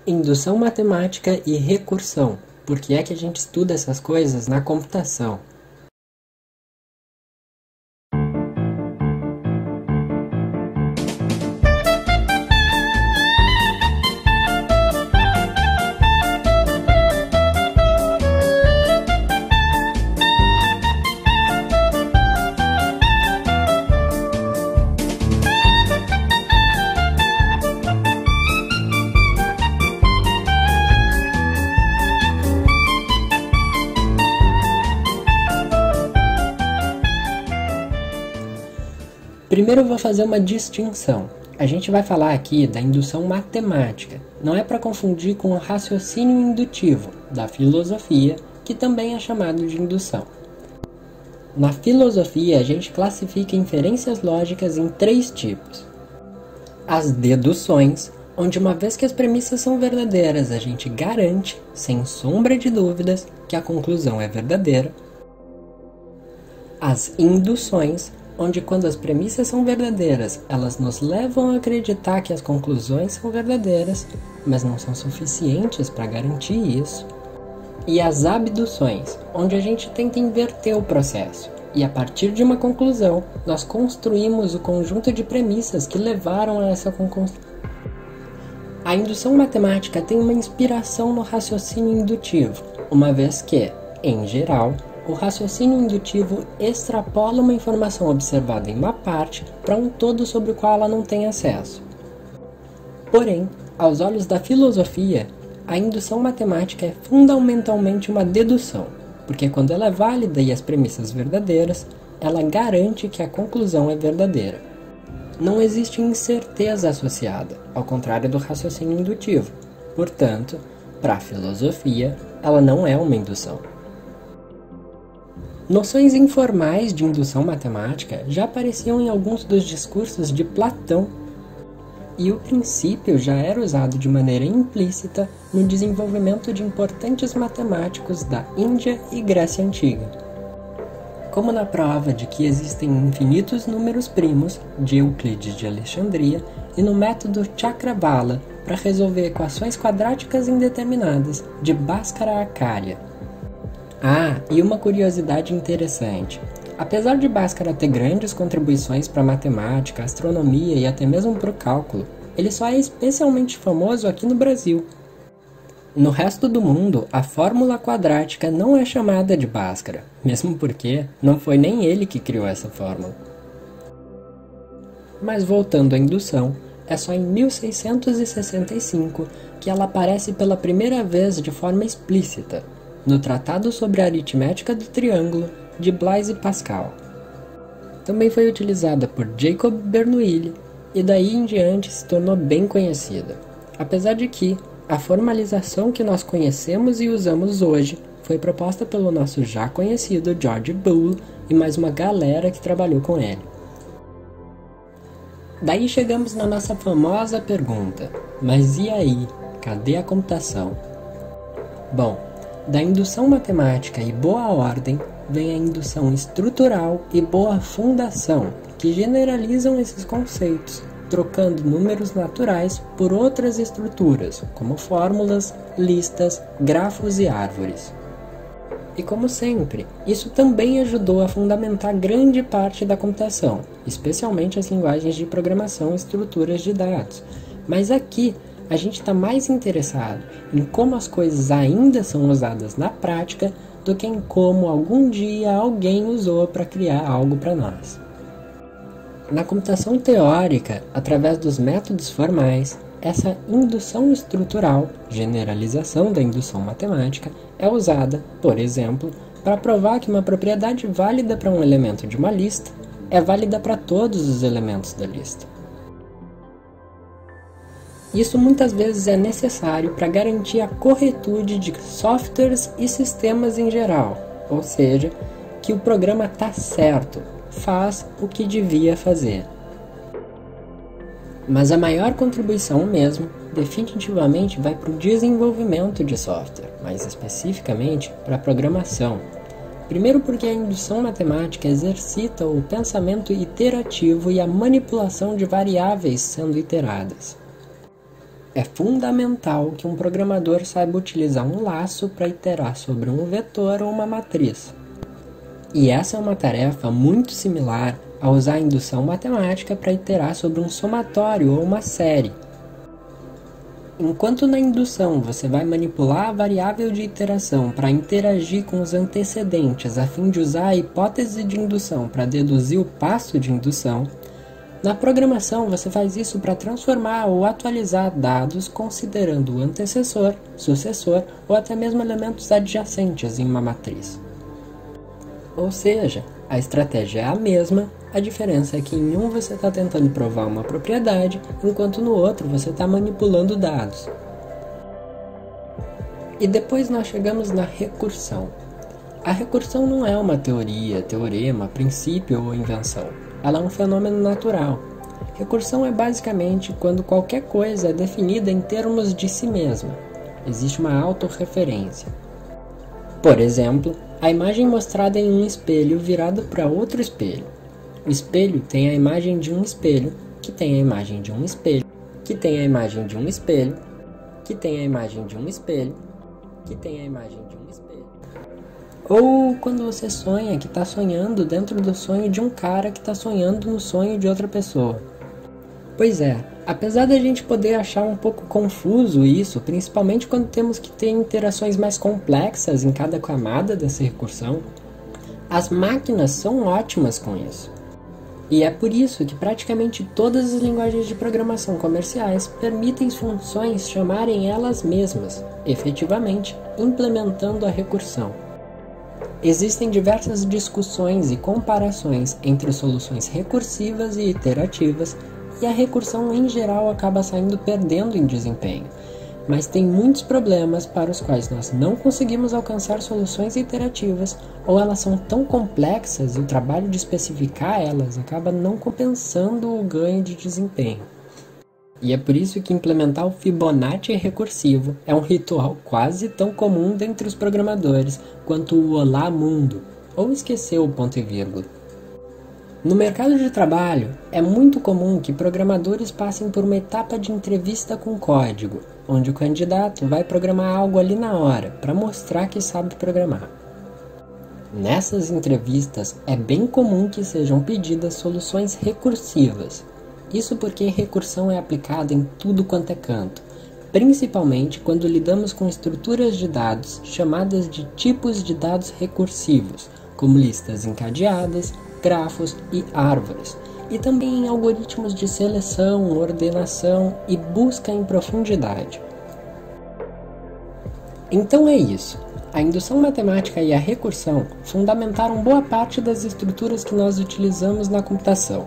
Indução matemática e recursão. Por que é que a gente estuda essas coisas na computação? Primeiro eu vou fazer uma distinção. A gente vai falar aqui da indução matemática. Não é para confundir com o raciocínio indutivo, da filosofia, que também é chamado de indução. Na filosofia, a gente classifica inferências lógicas em 3 tipos. As deduções, onde uma vez que as premissas são verdadeiras, a gente garante, sem sombra de dúvidas, que a conclusão é verdadeira. As induções, onde quando as premissas são verdadeiras, elas nos levam a acreditar que as conclusões são verdadeiras, mas não são suficientes para garantir isso. E as abduções, onde a gente tenta inverter o processo, e a partir de uma conclusão, nós construímos o conjunto de premissas que levaram a essa conclusão. A indução matemática tem uma inspiração no raciocínio indutivo, uma vez que, em geral, o raciocínio indutivo extrapola uma informação observada em uma parte para um todo sobre o qual ela não tem acesso. Porém, aos olhos da filosofia, a indução matemática é fundamentalmente uma dedução, porque quando ela é válida e as premissas verdadeiras, ela garante que a conclusão é verdadeira. Não existe incerteza associada, ao contrário do raciocínio indutivo. Portanto, para a filosofia, ela não é uma indução. Noções informais de indução matemática já apareciam em alguns dos discursos de Platão, e o princípio já era usado de maneira implícita no desenvolvimento de importantes matemáticos da Índia e Grécia Antiga. Como na prova de que existem infinitos números primos, de Euclides de Alexandria, e no método Chakravala para resolver equações quadráticas indeterminadas, de Bhaskara-Acharya. Ah, e uma curiosidade interessante. Apesar de Bhaskara ter grandes contribuições para a matemática, astronomia e até mesmo para o cálculo, ele só é especialmente famoso aqui no Brasil. No resto do mundo, a fórmula quadrática não é chamada de Bhaskara, mesmo porque não foi nem ele que criou essa fórmula. Mas voltando à indução, é só em 1665 que ela aparece pela primeira vez de forma explícita, no Tratado sobre a Aritmética do Triângulo, de Blaise Pascal. Também foi utilizada por Jacob Bernoulli, e daí em diante se tornou bem conhecida. Apesar de que, a formalização que nós conhecemos e usamos hoje foi proposta pelo nosso já conhecido George Boole e mais uma galera que trabalhou com ele. Daí chegamos na nossa famosa pergunta, mas e aí? Cadê a computação? Bom, da indução matemática e boa ordem, vem a indução estrutural e boa fundação, que generalizam esses conceitos, trocando números naturais por outras estruturas, como fórmulas, listas, grafos e árvores. E como sempre, isso também ajudou a fundamentar grande parte da computação, especialmente as linguagens de programação e estruturas de dados. Mas aqui, a gente está mais interessado em como as coisas ainda são usadas na prática do que em como algum dia alguém usou para criar algo para nós. Na computação teórica, através dos métodos formais, essa indução estrutural, generalização da indução matemática, é usada, por exemplo, para provar que uma propriedade válida para um elemento de uma lista é válida para todos os elementos da lista. Isso muitas vezes é necessário para garantir a corretude de softwares e sistemas em geral, ou seja, que o programa está certo, faz o que devia fazer. Mas a maior contribuição mesmo, definitivamente, vai para o desenvolvimento de software, mais especificamente para a programação. Primeiro porque a indução matemática exercita o pensamento iterativo e a manipulação de variáveis sendo iteradas. É fundamental que um programador saiba utilizar um laço para iterar sobre um vetor ou uma matriz. E essa é uma tarefa muito similar a usar a indução matemática para iterar sobre um somatório ou uma série. Enquanto na indução você vai manipular a variável de iteração para interagir com os antecedentes a fim de usar a hipótese de indução para deduzir o passo de indução, na programação você faz isso para transformar ou atualizar dados considerando o antecessor, sucessor ou até mesmo elementos adjacentes em uma matriz. Ou seja, a estratégia é a mesma, a diferença é que em um você está tentando provar uma propriedade, enquanto no outro você está manipulando dados. E depois nós chegamos na recursão. A recursão não é uma teoria, teorema, princípio ou invenção. Ela é um fenômeno natural. Recursão é basicamente quando qualquer coisa é definida em termos de si mesma. Existe uma autorreferência. Por exemplo, a imagem mostrada em um espelho virado para outro espelho. O espelho tem a imagem de um espelho, que tem a imagem de um espelho, que tem a imagem de um espelho, que tem a imagem de um espelho, que tem a imagem de um espelho. Ou quando você sonha que está sonhando dentro do sonho de um cara que está sonhando no sonho de outra pessoa. Pois é, apesar da gente poder achar um pouco confuso isso, principalmente quando temos que ter interações mais complexas em cada camada dessa recursão, as máquinas são ótimas com isso. E é por isso que praticamente todas as linguagens de programação comerciais permitem funções chamarem elas mesmas, efetivamente, implementando a recursão. Existem diversas discussões e comparações entre soluções recursivas e iterativas, e a recursão em geral acaba saindo perdendo em desempenho. Mas tem muitos problemas para os quais nós não conseguimos alcançar soluções iterativas, ou elas são tão complexas e o trabalho de especificar elas acaba não compensando o ganho de desempenho. E é por isso que implementar o Fibonacci recursivo é um ritual quase tão comum dentre os programadores quanto o Olá Mundo, ou esquecer o ponto e vírgula. No mercado de trabalho, é muito comum que programadores passem por uma etapa de entrevista com código, onde o candidato vai programar algo ali na hora, para mostrar que sabe programar. Nessas entrevistas, é bem comum que sejam pedidas soluções recursivas. Isso porque recursão é aplicada em tudo quanto é canto, principalmente quando lidamos com estruturas de dados chamadas de tipos de dados recursivos, como listas encadeadas, grafos e árvores, e também em algoritmos de seleção, ordenação e busca em profundidade. Então é isso. A indução matemática e a recursão fundamentaram boa parte das estruturas que nós utilizamos na computação.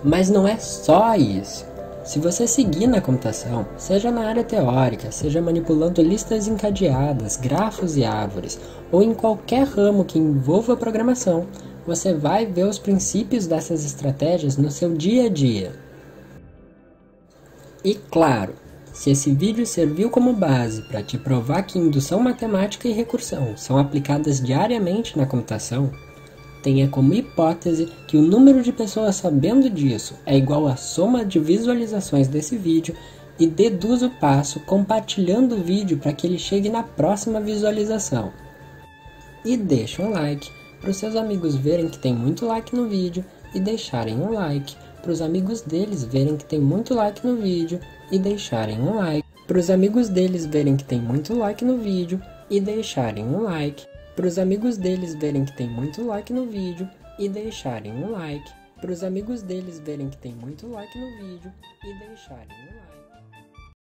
Mas não é só isso. Se você seguir na computação, seja na área teórica, seja manipulando listas encadeadas, grafos e árvores, ou em qualquer ramo que envolva programação, você vai ver os princípios dessas estratégias no seu dia a dia. E claro, se esse vídeo serviu como base para te provar que indução matemática e recursão são aplicadas diariamente na computação, tenha como hipótese que o número de pessoas sabendo disso é igual à soma de visualizações desse vídeo e deduza o passo compartilhando o vídeo para que ele chegue na próxima visualização. E deixa um like para os seus amigos verem que tem muito like no vídeo e deixarem um like, para os amigos deles verem que tem muito like no vídeo e deixarem um like, para os amigos deles verem que tem muito like no vídeo e deixarem um like, para os amigos deles verem que tem muito like no vídeo e deixarem um like, para os amigos deles verem que tem muito like no vídeo e deixarem um like.